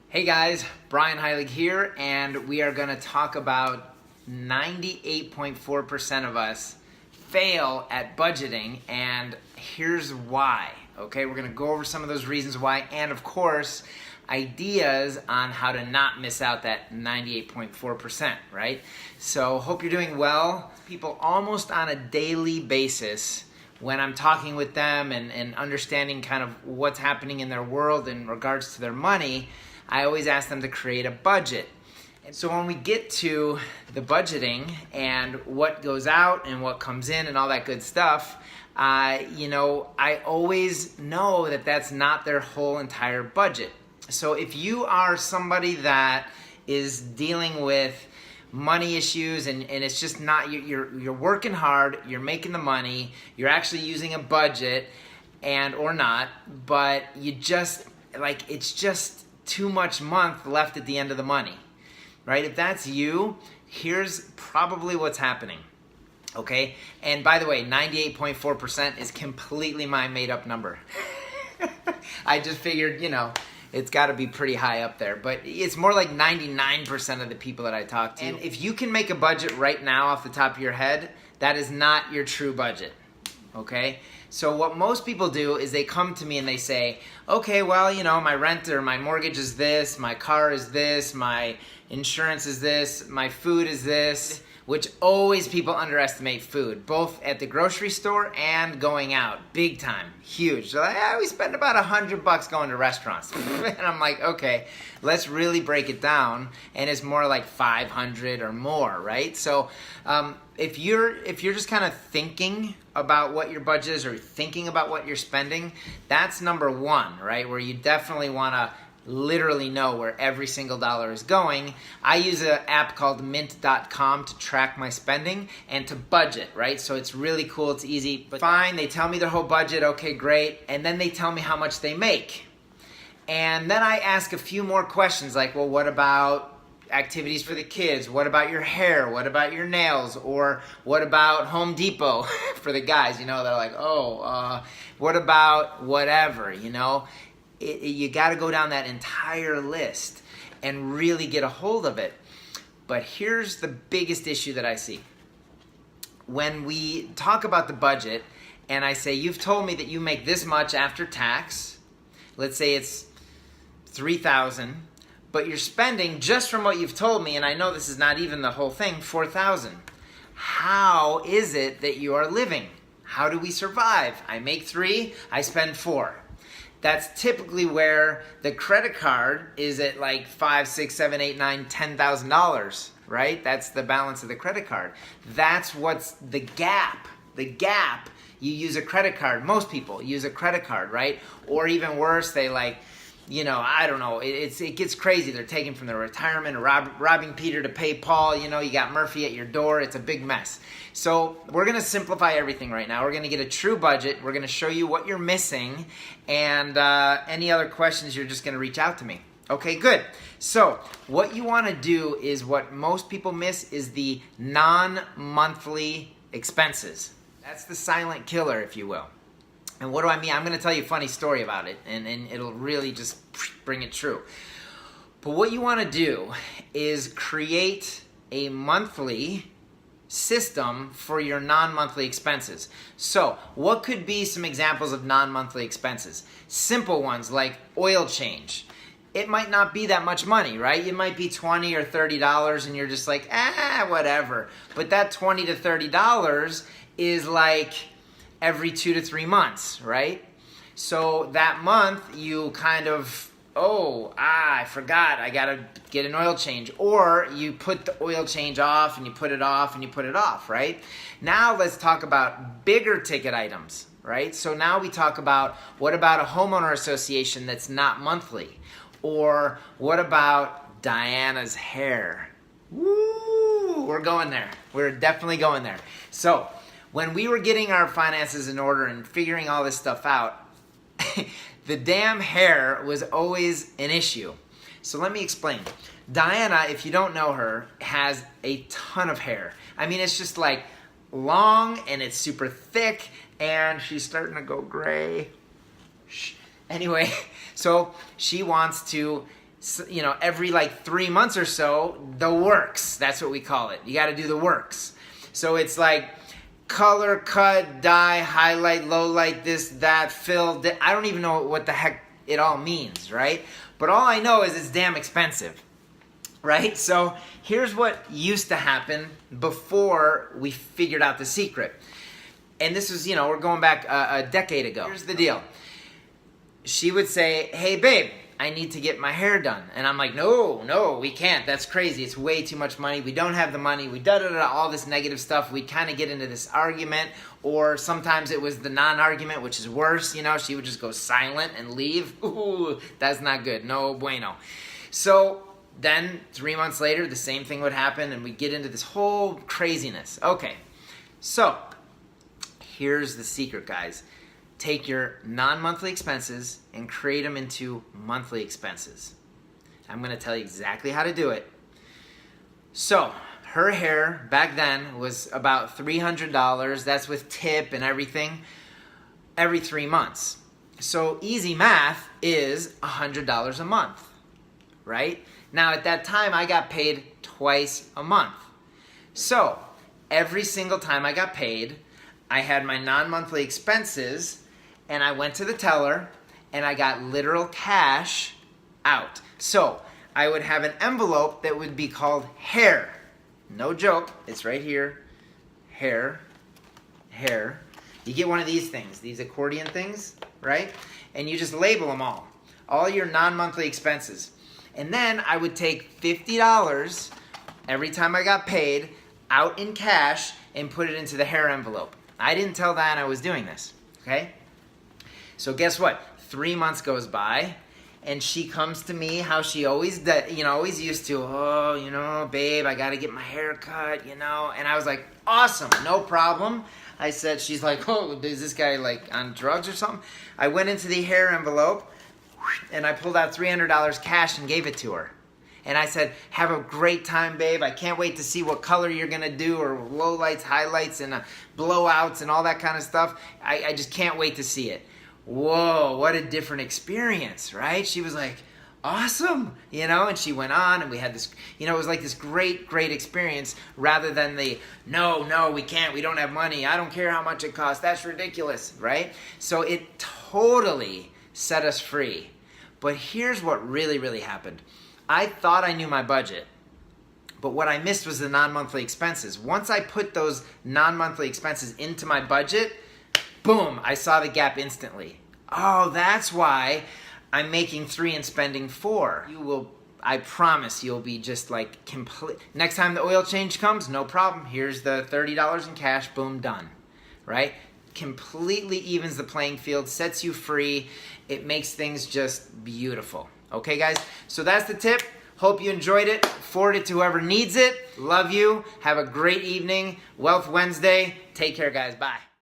Hey guys, Brian Heilig here, and we are going to talk about 98.4% of us fail at budgeting, and here's why. Okay, we're going to go over some of those reasons why, and of course, ideas on how to not miss out that 98.4%, right? So, hope you're doing well. People almost on a daily basis, when I'm talking with them and understanding kind of what's happening in their world in regards to their money, I always ask them to create a budget. And so when we get to the budgeting and what goes out and what comes in and all that good stuff, I always know that that's not their whole entire budget. So if you are somebody that is dealing with money issues and it's just not, you're working hard, you're making the money, you're actually using a budget and or not, but you just, it's just too much month left at the end of the money, right? If that's you, here's probably what's happening, okay? And by the way, 98.4% is completely my made-up number. I just figured, it's got to be pretty high up there, but it's more like 99% of the people that I talk to. And if you can make a budget right now off the top of your head, that is not your true budget, okay? So what most people do is they come to me and they say, okay, well, my rent or my mortgage is this, my car is this, my insurance is this, my food is this, which always people underestimate food, both at the grocery store and going out, big time, huge. They're like, we spend about $100 going to restaurants. And I'm like, okay, let's really break it down, and it's more like 500 or more, right? So if you're just kind of thinking about what your budget is or thinking about what you're spending, that's number one, right? Where you definitely want to literally know where every single dollar is going. I use an app called mint.com to track my spending and to budget, right? So it's really cool, it's easy. But fine, they tell me their whole budget, okay, great. And then they tell me how much they make. And then I ask a few more questions like, well, what about activities for the kids? What about your hair? What about your nails? Or what about Home Depot for the guys? They're like, what about whatever, you got to go down that entire list and really get a hold of it. But here's the biggest issue that I see. When we talk about the budget and I say, you've told me that you make this much after tax, let's say it's $3,000, but you're spending, just from what you've told me, and I know this is not even the whole thing, $4,000. How is it that you are living? How do we survive? I make $3,000, I spend $4,000. That's typically where the credit card is at like $5,000, $6,000, $7,000, $8,000, $10,000, right? That's the balance of the credit card. That's what's the gap. The gap, you use a credit card. Most people use a credit card, right? Or even worse, they I don't know, it gets crazy. They're taking from their retirement or robbing Peter to pay Paul. You got Murphy at your door. It's a big mess. So we're going to simplify everything right now. We're going to get a true budget. We're going to show you what you're missing. And any other questions, you're just going to reach out to me. Okay, good. So what you want to do is what most people miss is the non-monthly expenses. That's the silent killer, if you will. And what do I mean? I'm going to tell you a funny story about it, and it'll really just bring it true. But what you want to do is create a monthly system for your non-monthly expenses. So, what could be some examples of non-monthly expenses? Simple ones like oil change. It might not be that much money, right? It might be $20 or $30, and you're just like, whatever. But that $20 to $30 is like every 2 to 3 months, right? So that month you kind of, I forgot, I gotta get an oil change. Or you put the oil change off and you put it off and you put it off, right? Now let's talk about bigger ticket items, right? So now we talk about, what about a homeowner association that's not monthly? Or what about Diana's hair? Woo, we're going there. We're definitely going there. So when we were getting our finances in order and figuring all this stuff out, the damn hair was always an issue. So let me explain. Diana, if you don't know her, has a ton of hair. I mean, it's just like long and it's super thick and she's starting to go gray. Anyway, so she wants to every like 3 months or so, the works. That's what we call it. You got to do the works. So it's like color, cut, dye, highlight, low light, this, that, fill. I don't even know what the heck it all means, right? But all I know is it's damn expensive, right? So here's what used to happen before we figured out the secret. And this is, we're going back a decade ago. Here's the deal. She would say, hey, babe, I need to get my hair done. And I'm like, no, we can't. That's crazy. It's way too much money. We don't have the money. We da-da-da, all this negative stuff. We'd kind of get into this argument, or sometimes it was the non-argument, which is worse. She would just go silent and leave. Ooh, that's not good. No bueno. So then 3 months later, the same thing would happen, and we'd get into this whole craziness. Okay, so here's the secret, guys. Take your non-monthly expenses and create them into monthly expenses. I'm going to tell you exactly how to do it. So, her hair back then was about $300. That's with tip and everything, every 3 months. So, easy math is $100 a month, right? Now, at that time, I got paid twice a month. So, every single time I got paid, I had my non-monthly expenses, and I went to the teller, and I got literal cash out. So I would have an envelope that would be called hair. No joke, it's right here. Hair. You get one of these things, these accordion things, right? And you just label them all your non-monthly expenses. And then I would take $50 every time I got paid out in cash and put it into the hair envelope. I didn't tell Diana I was doing this, okay? So guess what? 3 months goes by, and she comes to me how she always always used to. Oh, babe, I got to get my hair cut, And I was like, awesome, no problem. I said, she's like, oh, is this guy like on drugs or something? I went into the hair envelope, and I pulled out $300 cash and gave it to her. And I said, have a great time, babe. I can't wait to see what color you're going to do, or low lights, highlights, and blowouts and all that kind of stuff. I just can't wait to see it. Whoa, what a different experience, right? She was like, awesome, and she went on, and we had this, it was like this great experience, rather than the, no, we can't, we don't have money, I don't care how much it costs, that's ridiculous, right? So it totally set us free. But here's what really happened. I thought I knew my budget, but what I missed was the non-monthly expenses. Once I put those non-monthly expenses into my budget, boom, I saw the gap instantly. Oh, that's why I'm making 3 and spending 4. I promise you'll be just like complete. Next time the oil change comes, no problem. Here's the $30 in cash, boom, done, right? Completely evens the playing field, sets you free. It makes things just beautiful. Okay, guys? So that's the tip. Hope you enjoyed it. Forward it to whoever needs it. Love you. Have a great evening. Wealth Wednesday. Take care, guys. Bye.